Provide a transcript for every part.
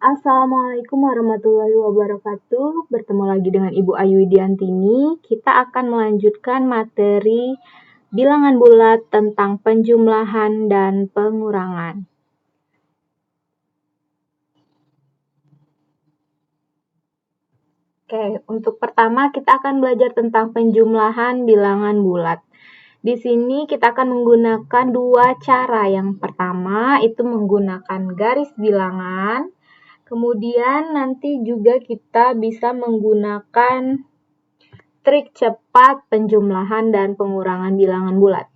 Assalamualaikum warahmatullahi wabarakatuh. Bertemu lagi dengan Ibu Ayu Widiantini. Kita akan melanjutkan materi bilangan bulat tentang penjumlahan dan pengurangan. Oke, untuk pertama kita akan belajar tentang penjumlahan bilangan bulat. Di sini kita akan menggunakan dua cara. Yang pertama itu menggunakan garis bilangan. Kemudian nanti juga kita bisa menggunakan trik cepat penjumlahan dan pengurangan bilangan bulat.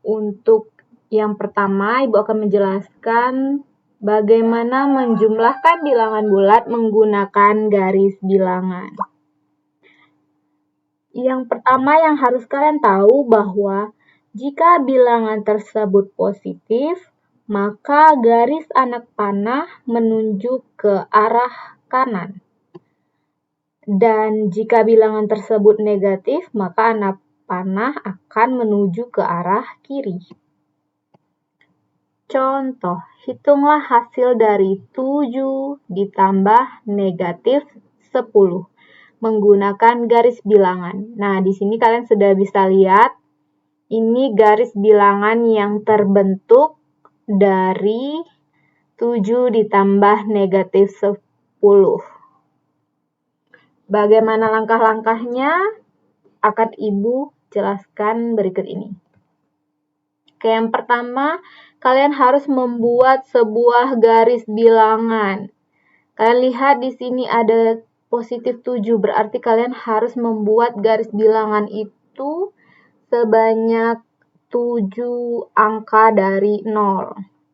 Untuk yang pertama, Ibu akan menjelaskan bagaimana menjumlahkan bilangan bulat menggunakan garis bilangan. Yang pertama yang harus kalian tahu bahwa jika bilangan tersebut positif, maka garis anak panah menunjuk ke arah kanan. Dan jika bilangan tersebut negatif, maka anak panah akan menuju ke arah kiri. Contoh, hitunglah hasil dari 7 ditambah negatif 10 menggunakan garis bilangan. Nah, di sini kalian sudah bisa lihat, ini garis bilangan yang terbentuk dari 7 ditambah negatif 10. Bagaimana langkah-langkahnya akan Ibu jelaskan berikut ini. Oke, yang pertama, kalian harus membuat sebuah garis bilangan. Kalian lihat di sini ada positif 7, berarti kalian harus membuat garis bilangan itu sebanyak 7 angka dari 0.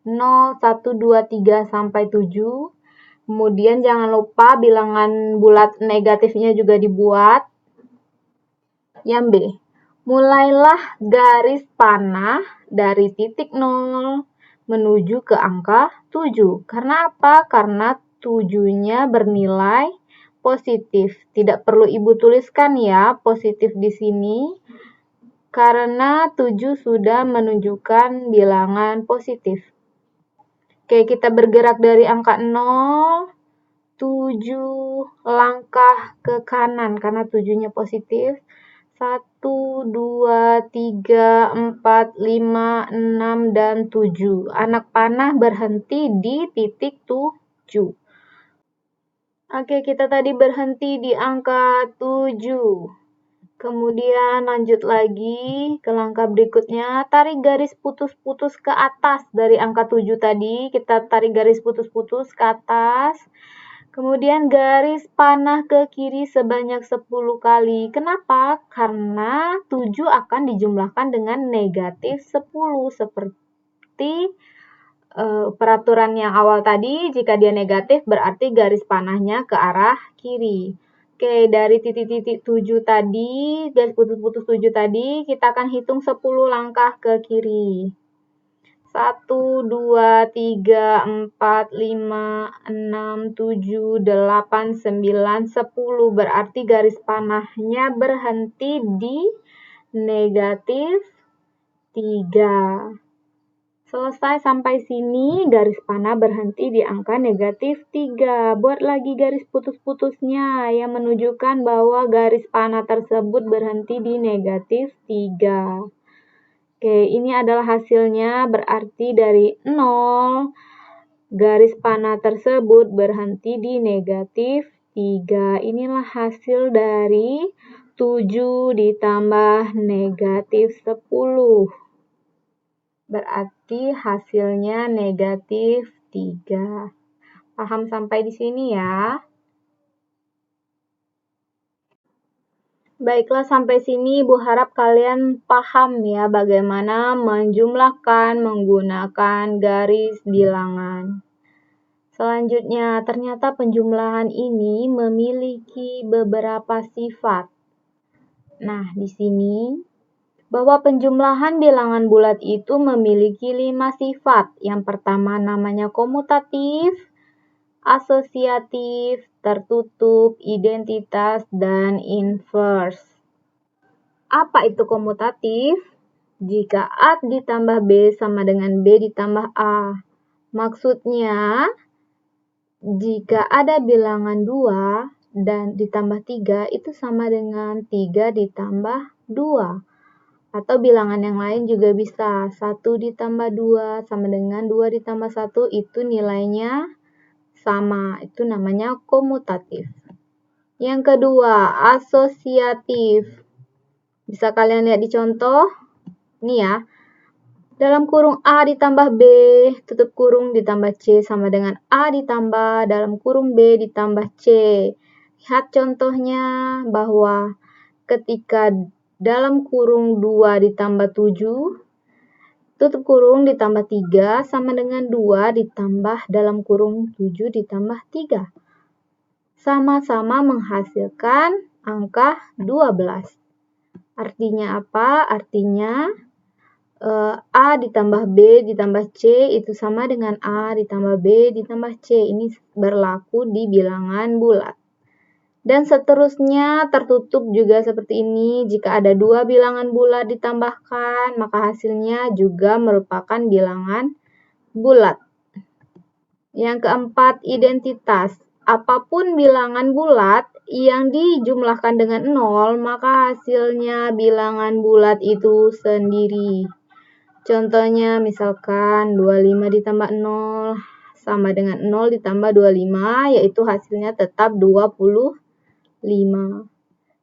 0, 1, 2, 3, sampai 7. Kemudian jangan lupa bilangan bulat negatifnya juga dibuat. Yang B, mulailah garis panah dari titik 0 menuju ke angka 7. Karena apa? Karena 7-nya bernilai positif. Tidak perlu Ibu tuliskan ya positif di sini. Karena 7 sudah menunjukkan bilangan positif. Oke, kita bergerak dari angka 0, 7 langkah ke kanan karena 7-nya positif. 1, 2, 3, 4, 5, 6, dan 7. Anak panah berhenti di titik 7. Oke, kita tadi berhenti di angka 7. Kemudian lanjut lagi ke langkah berikutnya, tarik garis putus-putus ke atas dari angka 7 tadi. Kita tarik garis putus-putus ke atas. Kemudian garis panah ke kiri sebanyak 10 kali. Kenapa? Karena 7 akan dijumlahkan dengan negatif 10. Seperti peraturan yang awal tadi, jika dia negatif berarti garis panahnya ke arah kiri. Oke, dari titik-titik 7 tadi, garis putus-putus 7 tadi, kita akan hitung 10 langkah ke kiri. 1, 2, 3, 4, 5, 6, 7, 8, 9, 10. Berarti garis panahnya berhenti di negatif 3. Selesai sampai sini, garis panah berhenti di angka negatif 3. Buat lagi garis putus-putusnya yang menunjukkan bahwa garis panah tersebut berhenti di negatif 3. Oke, ini adalah hasilnya, berarti dari 0, garis panah tersebut berhenti di negatif 3. Inilah hasil dari 7 ditambah negatif 10. Berarti hasilnya negatif 3. Paham sampai di sini ya? Baiklah, sampai sini Ibu harap kalian paham ya bagaimana menjumlahkan menggunakan garis bilangan. Selanjutnya, ternyata penjumlahan ini memiliki beberapa sifat. Nah, di sini bahwa penjumlahan bilangan bulat itu memiliki 5 sifat. Yang pertama namanya komutatif, asosiatif, tertutup, identitas, dan inverse. Apa itu komutatif? Jika A ditambah B sama dengan B ditambah A. Maksudnya, jika ada bilangan 2 dan ditambah 3 itu sama dengan 3 ditambah 2. Atau bilangan yang lain juga bisa. 1 ditambah 2 sama dengan 2 ditambah 1 itu nilainya sama. Itu namanya komutatif. Yang kedua, asosiatif. Bisa kalian lihat di contoh. Ini ya. Dalam kurung A ditambah B, tutup kurung ditambah C sama dengan A ditambah dalam kurung B ditambah C. Lihat contohnya bahwa ketika dalam kurung 2 ditambah 7, tutup kurung ditambah 3 sama dengan 2 ditambah dalam kurung 7 ditambah 3. Sama-sama menghasilkan angka 12. Artinya apa? Artinya A ditambah B ditambah C itu sama dengan A ditambah B ditambah C. Ini berlaku di bilangan bulat. Dan seterusnya tertutup juga seperti ini. Jika ada dua bilangan bulat ditambahkan, maka hasilnya juga merupakan bilangan bulat. Yang keempat, identitas. Apapun bilangan bulat yang dijumlahkan dengan 0, maka hasilnya bilangan bulat itu sendiri. Contohnya misalkan 25 ditambah 0 sama dengan 0 ditambah 25, yaitu hasilnya tetap 25.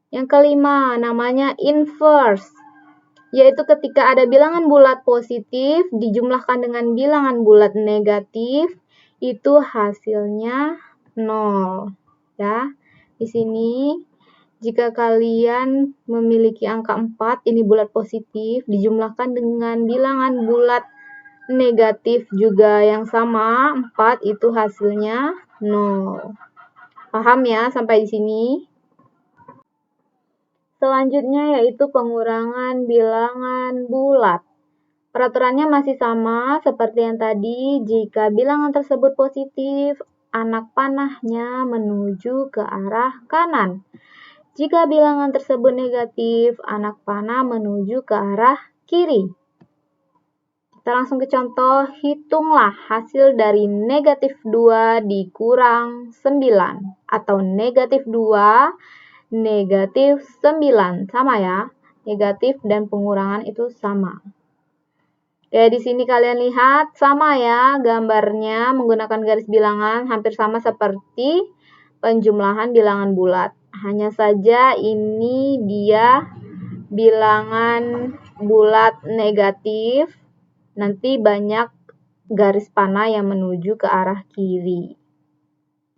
Yang kelima, namanya inverse, yaitu ketika ada bilangan bulat positif dijumlahkan dengan bilangan bulat negatif, itu hasilnya 0. Ya, di sini jika kalian memiliki angka 4, ini bulat positif, dijumlahkan dengan bilangan bulat negatif juga yang sama, 4 itu hasilnya 0. Paham ya sampai di sini? Selanjutnya yaitu pengurangan bilangan bulat. Peraturannya masih sama seperti yang tadi, jika bilangan tersebut positif, anak panahnya menuju ke arah kanan. Jika bilangan tersebut negatif, anak panah menuju ke arah kiri. Kita langsung ke contoh, hitunglah hasil dari negatif 2 dikurang 9. Atau negatif 2, negatif 9. Sama ya, negatif dan pengurangan itu sama. Oke, di sini kalian lihat sama ya gambarnya menggunakan garis bilangan hampir sama seperti penjumlahan bilangan bulat. Hanya saja ini dia bilangan bulat negatif, nanti banyak garis panah yang menuju ke arah kiri.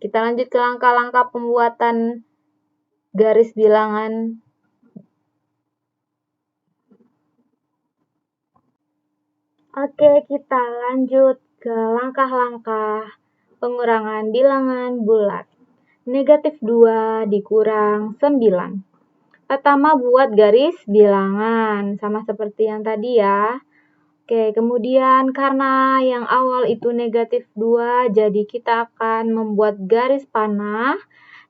Kita lanjut ke langkah-langkah pembuatan garis bilangan. Oke, kita lanjut ke langkah-langkah pengurangan bilangan bulat. Negatif 2 dikurang 9. Pertama buat garis bilangan, sama seperti yang tadi ya. Oke, kemudian karena yang awal itu negatif 2, jadi kita akan membuat garis panah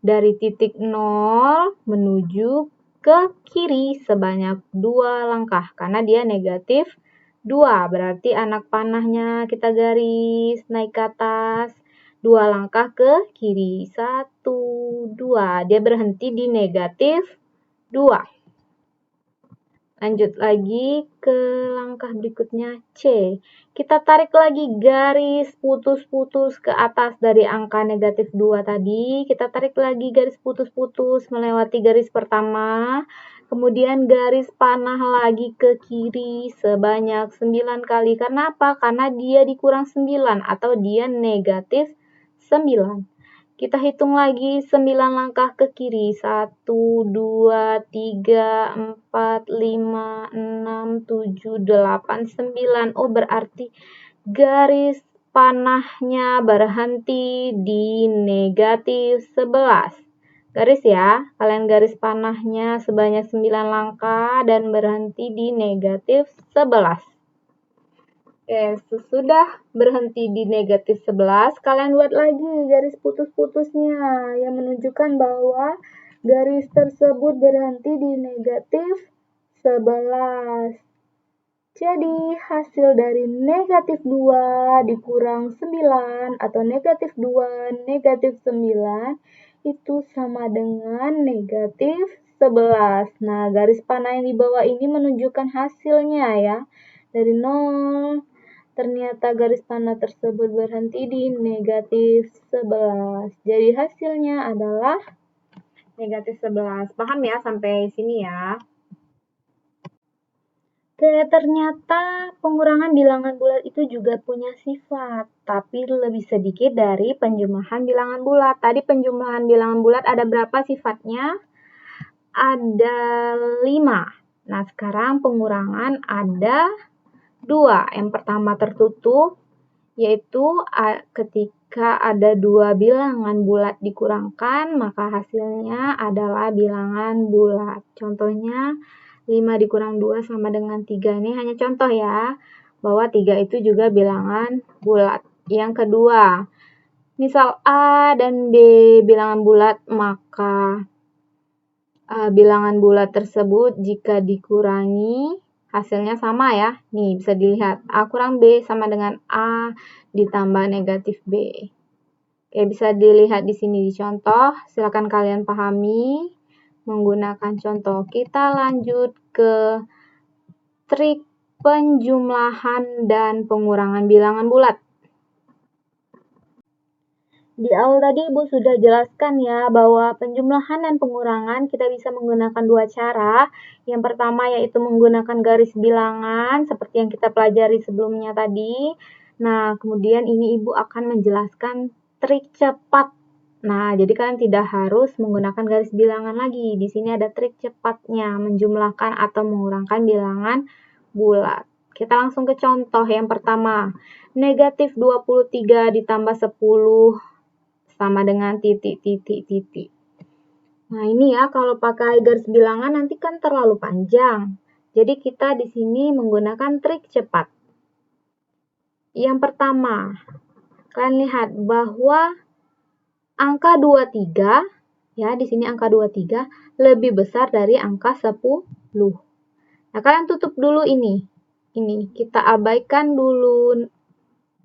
dari titik 0 menuju ke kiri sebanyak 2 langkah. Karena dia negatif 2, berarti anak panahnya kita garis naik ke atas. 2 langkah ke kiri, 1, 2. Dia berhenti di negatif 2. Lanjut lagi ke langkah berikutnya C. Kita tarik lagi garis putus-putus ke atas dari angka negatif 2 tadi. Kita tarik lagi garis putus-putus melewati garis pertama. Kemudian garis panah lagi ke kiri sebanyak 9 kali. Karena apa? Karena dia dikurang 9 atau dia negatif 9. Kita hitung lagi 9 langkah ke kiri. 1, 2, 3, 4, 5, 6, 7, 8, 9. Oh, berarti garis panahnya berhenti di negatif 11. Garis ya, kalian garis panahnya sebanyak 9 langkah dan berhenti di negatif 11. Oke, sesudah berhenti di negatif 11, kalian buat lagi garis putus-putusnya yang menunjukkan bahwa garis tersebut berhenti di negatif 11. Jadi hasil dari negatif 2 dikurang 9 atau negatif 2 negatif 9 itu sama dengan negatif 11. Nah, garis panah yang di bawah ini menunjukkan hasilnya ya. Dari 0, ternyata garis panah tersebut berhenti di negatif 11. Jadi hasilnya adalah negatif 11. Paham ya sampai sini ya? Oke, ternyata pengurangan bilangan bulat itu juga punya sifat, tapi lebih sedikit dari penjumlahan bilangan bulat. Tadi penjumlahan bilangan bulat ada berapa sifatnya? Ada 5. Nah, sekarang pengurangan ada 2. Yang pertama tertutup, yaitu ketika ada 2 bilangan bulat dikurangkan, maka hasilnya adalah bilangan bulat. Contohnya, 5 dikurang 2 sama dengan 3. Ini hanya contoh ya, bahwa 3 itu juga bilangan bulat. Yang kedua, misal A dan B bilangan bulat, maka bilangan bulat tersebut jika dikurangi, hasilnya sama ya. Nih, bisa dilihat. A kurang B sama dengan A ditambah negatif B. Oke, bisa dilihat di sini di contoh. Silakan kalian pahami menggunakan contoh. Kita lanjut ke trik penjumlahan dan pengurangan bilangan bulat. Di awal tadi Ibu sudah jelaskan ya bahwa penjumlahan dan pengurangan kita bisa menggunakan 2 cara. Yang pertama yaitu menggunakan garis bilangan seperti yang kita pelajari sebelumnya tadi. Nah, kemudian ini Ibu akan menjelaskan trik cepat. Nah, jadi kalian tidak harus menggunakan garis bilangan lagi. Di sini ada trik cepatnya, menjumlahkan atau mengurangkan bilangan bulat. Kita langsung ke contoh yang pertama. Negatif 23 ditambah 10 sama dengan titik. Nah, ini ya kalau pakai garis bilangan nanti kan terlalu panjang. Jadi kita di sini menggunakan trik cepat. Yang pertama, kalian lihat bahwa angka 23, ya di sini angka 23 lebih besar dari angka 10. Nah, kalian tutup dulu ini. Ini kita abaikan dulu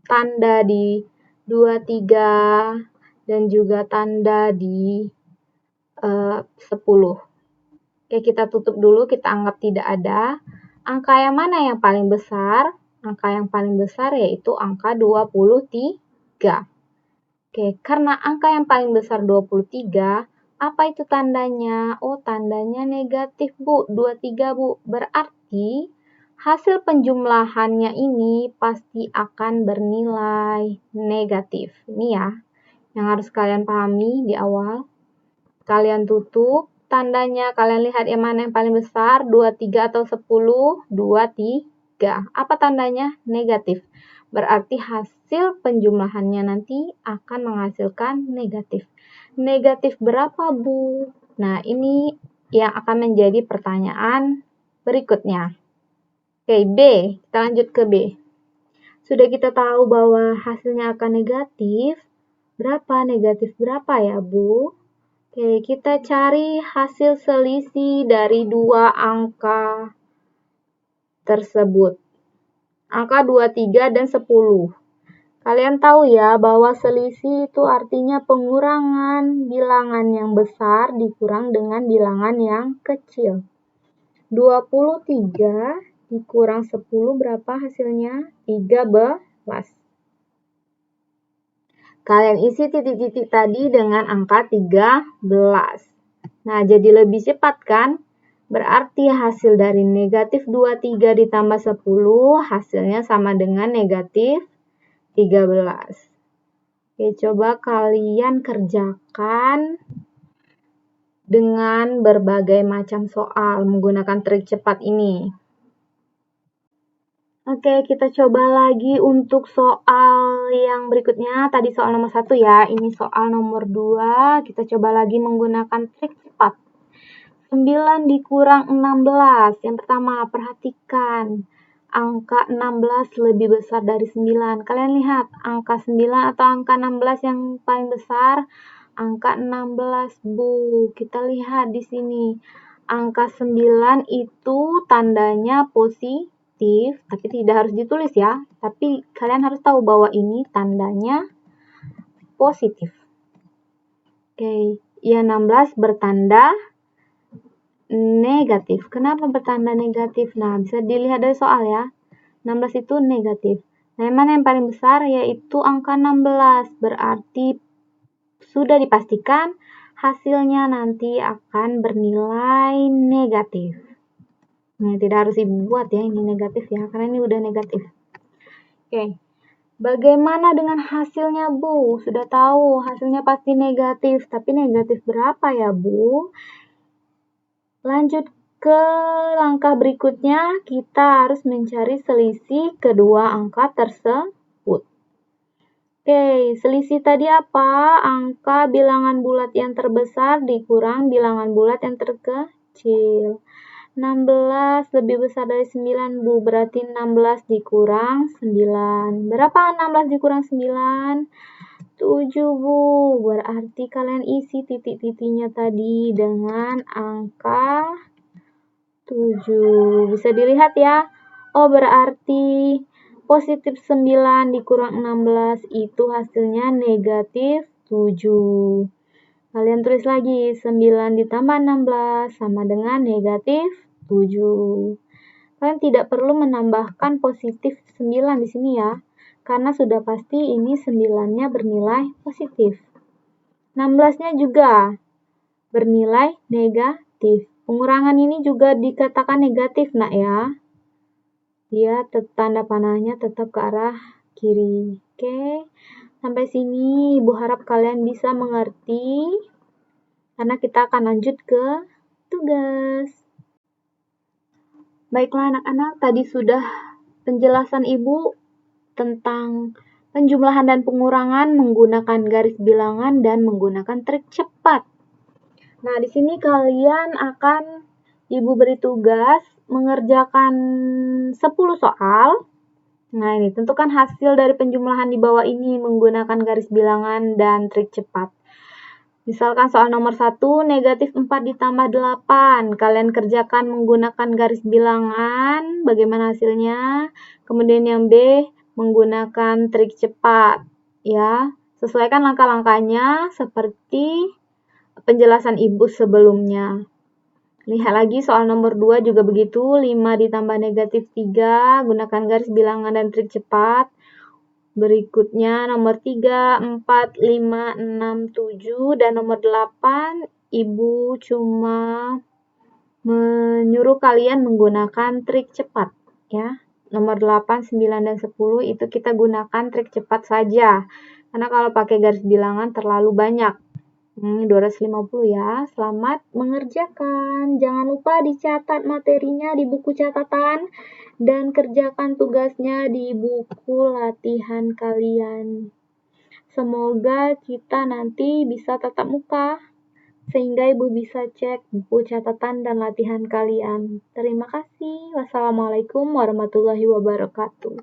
tanda di 23 dan juga tanda di 10. Oke, kita tutup dulu, kita anggap tidak ada. Angka yang mana yang paling besar? Angka yang paling besar yaitu angka 23. Oke, karena angka yang paling besar 23, apa itu tandanya? Oh, tandanya negatif, Bu. 23, Bu. Berarti hasil penjumlahannya ini pasti akan bernilai negatif. Ini ya, yang harus kalian pahami di awal. Kalian tutup, tandanya kalian lihat yang mana yang paling besar, 23 atau 10? 23. Apa tandanya? Negatif. Berarti hasil penjumlahannya nanti akan menghasilkan negatif. Negatif berapa, Bu? Nah, ini yang akan menjadi pertanyaan berikutnya. Oke, B. Kita lanjut ke B. Sudah kita tahu bahwa hasilnya akan negatif. Berapa? Negatif berapa ya, Bu? Oke, kita cari hasil selisih dari 2 angka tersebut. Angka 23 dan 10. Kalian tahu ya bahwa selisih itu artinya pengurangan bilangan yang besar dikurang dengan bilangan yang kecil. 23 dikurang 10 berapa hasilnya? 13. Kalian isi titik-titik tadi dengan angka 13. Nah, jadi lebih cepat kan? Berarti hasil dari negatif 23 ditambah 10 hasilnya sama dengan negatif 13. Oke, coba kalian kerjakan dengan berbagai macam soal menggunakan trik cepat ini. Oke, kita coba lagi untuk soal yang berikutnya. Tadi soal nomor 1 ya, ini soal nomor 2. Kita coba lagi menggunakan trik cepat. 9 dikurang 16. Yang pertama, perhatikan. Angka 16 lebih besar dari 9. Kalian lihat, angka 9 atau angka 16 yang paling besar? Angka 16, Bu. Kita lihat di sini. Angka 9 itu tandanya positif. negatif, tapi tidak harus ditulis ya. Tapi kalian harus tahu bahwa ini tandanya positif. Oke, yang 16 bertanda negatif. Kenapa bertanda negatif? Nah, bisa dilihat dari soal ya. 16 itu negatif. Nah, yang mana yang paling besar? Yaitu angka 16. Berarti sudah dipastikan hasilnya nanti akan bernilai negatif. Nah, tidak harus ibu buat ya, ini negatif ya, karena ini udah negatif. Oke, bagaimana dengan hasilnya, Bu? Sudah tahu hasilnya pasti negatif, tapi negatif berapa ya, Bu? Lanjut ke langkah berikutnya, kita harus mencari selisih kedua angka tersebut. Oke, selisih tadi apa? Angka bilangan bulat yang terbesar dikurang bilangan bulat yang terkecil. 16 lebih besar dari 9, Bu. Berarti 16 dikurang 9. Berapa 16 dikurang 9? 7, Bu. Berarti kalian isi titik-titiknya tadi dengan angka 7. Bisa dilihat ya. Oh, berarti positif 9 dikurang 16 itu hasilnya negatif 7. Kalian tulis lagi, 9 ditambah 16 sama dengan negatif 7. Kalian tidak perlu menambahkan positif 9 di sini ya, karena sudah pasti ini 9-nya bernilai positif. 16-nya juga bernilai negatif. Pengurangan ini juga dikatakan negatif, nak ya. Dia tanda panahnya tetap ke arah kiri. Oke. Sampai sini Ibu harap kalian bisa mengerti, karena kita akan lanjut ke tugas. Baiklah anak-anak, tadi sudah penjelasan Ibu tentang penjumlahan dan pengurangan menggunakan garis bilangan dan menggunakan trik cepat. Nah, di sini kalian akan Ibu beri tugas mengerjakan 10 soal. Nah, ini tentukan hasil dari penjumlahan di bawah ini menggunakan garis bilangan dan trik cepat. Misalkan soal nomor 1, negatif 4 ditambah 8. Kalian kerjakan menggunakan garis bilangan, bagaimana hasilnya. Kemudian yang B, menggunakan trik cepat. Ya, sesuaikan langkah-langkahnya seperti penjelasan Ibu sebelumnya. Lihat lagi soal nomor 2 juga begitu, 5 ditambah negatif 3, gunakan garis bilangan dan trik cepat. Berikutnya nomor 3, 4, 5, 6, 7, dan nomor 8, Ibu cuma menyuruh kalian menggunakan trik cepat. Ya. Nomor 8, 9, dan 10 itu kita gunakan trik cepat saja. Karena kalau pakai garis bilangan terlalu banyak. 250 ya. Selamat mengerjakan. Jangan lupa dicatat materinya di buku catatan dan kerjakan tugasnya di buku latihan kalian. Semoga kita nanti bisa tatap muka sehingga Ibu bisa cek buku catatan dan latihan kalian. Terima kasih. Wassalamualaikum warahmatullahi wabarakatuh.